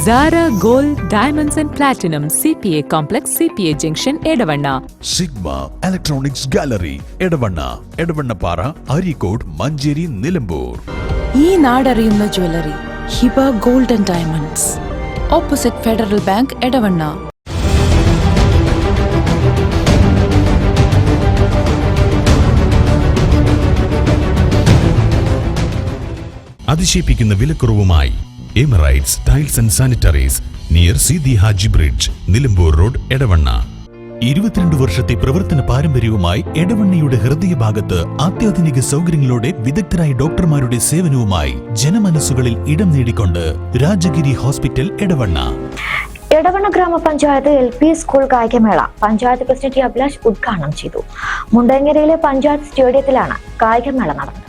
Zara Gold Diamonds and Platinum CPA Complex CPA Junction Edavanna. Sigma Electronics Gallery Edavanna Edavannapara Arikode Manjeri Nilambur. ഈ നാടറിയുന്ന jewellery Hiba gold and diamonds, opposite federal bank, Edavanna. അതിശയിപ്പിക്കുന്ന വിലക്കുറവുമായി Emirates tiles and sanitaries near Seethi Haji bridge, Nilambur road, Edavanna. 22 വർഷത്തെ പ്രവർത്തന പാരമ്പര്യവുമായി എടവണ്ണയുടെ ഹൃദയഭാഗത്ത് അത്യാധുനിക സൗകര്യങ്ങളോടെ വിദഗ്ധരായ ഡോക്ടർമാരുടെ സേവനവുമായി ജനമനസ്സുകളിൽ ഇടം നേടിക്കൊണ്ട് രാജഗിരി ഹോസ്പിറ്റൽ, എടവണ്ണ. എടവണ്ണ ഗ്രാമപഞ്ചായത്ത് LP സ്കൂൾ കായികമേള പഞ്ചായത്ത് പ്രസിഡന്റ് അഭിലാഷ് ഉദ്ഘാടനം ചെയ്തു. മുണ്ടങ്ങരയിലെ പഞ്ചായത്ത് സ്റ്റേഡിയത്തിലാണ് കായികമേള നടന്നത്.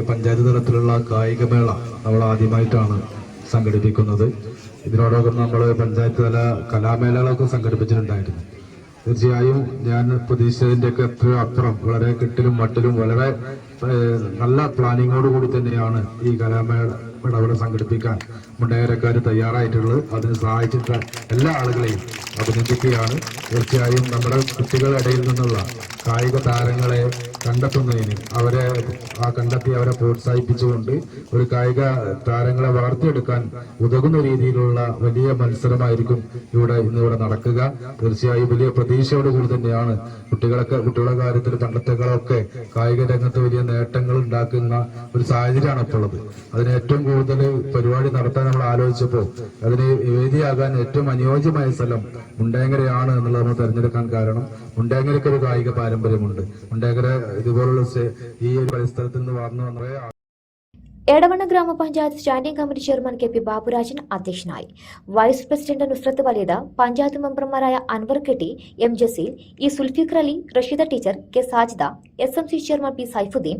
പഞ്ചായത്ത് തലത്തിലുള്ള കായികമേള നമ്മൾ ആദ്യമായിട്ടാണ് സംഘടിപ്പിക്കുന്നത്. ഇതിനോടൊപ്പം നമ്മൾ പഞ്ചായത്ത് തല കലാമേളകളൊക്കെ സംഘടിപ്പിച്ചിട്ടുണ്ടായിരുന്നു. തീർച്ചയായും ഞാൻ പ്രതീക്ഷിച്ചതിൻ്റെയൊക്കെ എത്രയോ അപ്പുറം വളരെ കെട്ടിലും മട്ടിലും വളരെ നല്ല പ്ലാനിങ്ങോട് കൂടി തന്നെയാണ് ഈ കലാമേള ഇവിടെ സംഘടിപ്പിക്കാൻ മുണ്ടേരക്കാർ തയ്യാറായിട്ടുള്ളത്. അതിന് സഹായിച്ചിട്ടുള്ള എല്ലാ ആളുകളെയും അഭിനന്ദിക്കുകയാണ്. തീർച്ചയായും നമ്മുടെ കുട്ടികളുടെ ഇടയിൽ നിന്നുള്ള കായിക താരങ്ങളെ കണ്ടെത്തുന്നതിന് അവരെ കണ്ടെത്തി അവരെ പ്രോത്സാഹിപ്പിച്ചുകൊണ്ട് ഒരു കായിക താരങ്ങളെ വളർത്തിയെടുക്കാൻ ഉതകുന്ന രീതിയിലുള്ള വലിയ മത്സരമായിരിക്കും ഇന്നിവിടെ നടക്കുക. തീർച്ചയായും വലിയ പ്രതീക്ഷയോടുകൂടി തന്നെയാണ് കുട്ടികളുടെ കാര്യത്തിൽ പണ്ടത്തെകളൊക്കെ കായിക രംഗത്ത് വലിയ നേട്ടങ്ങൾ ഉണ്ടാക്കുന്ന ഒരു സാഹചര്യമാണ് ഇപ്പോൾ ഉള്ളത്. അതിന് ഏറ്റവും കൂടുതൽ പരിപാടി നടത്താൻ നമ്മൾ ആലോചിച്ചപ്പോൾ അതിന് വേദിയാകാൻ ഏറ്റവും അനുയോജ്യമായ സ്ഥലം മുണ്ടേങ്ങരയാണ് എന്നുള്ളത് നമ്മൾ തെരഞ്ഞെടുക്കാൻ കാരണം മുണ്ടേങ്ങരയ്ക്ക് ഒരു കായിക പാരമ്പര്യമുണ്ട്. മുണ്ടേങ്ങര ഇതുപോലുള്ള ഈ ഒരു പരിസ്ഥലത്തിൽ നിന്ന് വളർന്നു വന്ന Edavanna grama panchayat standing committee chairman KP Baburajan അധ്യക്ഷനായി. വൈസ് പ്രസിഡന്റ് നുസ്രത്ത് വലീദ, പഞ്ചായത്ത് മെമ്പർമാരായ Anwar Ketti, M Jaseel, E Sulfiqar Ali, Rasheeda teacher, K Sajida, SMC chairman P Saifudheen,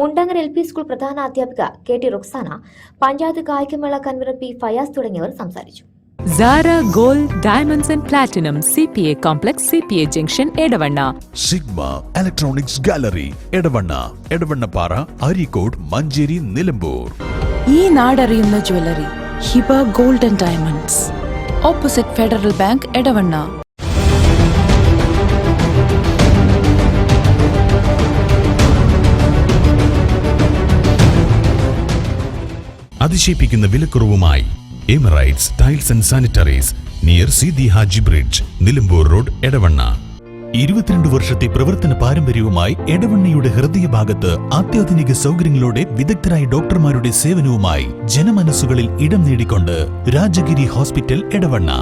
Mundangara LP school പ്രധാന അധ്യാപിക KT റുക്സാന, പഞ്ചായത്ത് കായികമേള കൺവീനർ P ഫയാസ് തുടങ്ങിയവർ സംസാരിച്ചു. Zara Gold Diamonds and Platinum CPA Complex CPA Junction Edavanna. Sigma Electronics Gallery Edavanna Edavannapara Arikode Manjeri Nilambur. ഈ നാടറിയുന്ന jewellery Hiba gold and diamonds, opposite federal bank, Edavanna. അതിശയിപ്പിക്കുന്ന വിലക്കുറവുമായി Emirates tiles and sanitaries near Seethi Haji bridge, Nilambur road, Edavanna. 22 വർഷത്തെ പ്രവർത്തന പാരമ്പര്യവുമായി എടവണ്ണയുടെ ഹൃദയഭാഗത്ത് അത്യാധുനിക സൗകര്യങ്ങളോടെ വിദഗ്ധരായ ഡോക്ടർമാരുടെ സേവനവുമായി ജനമനസ്സുകളിൽ ഇടം നേടിക്കൊണ്ട് രാജഗിരി ഹോസ്പിറ്റൽ, എടവണ്ണ.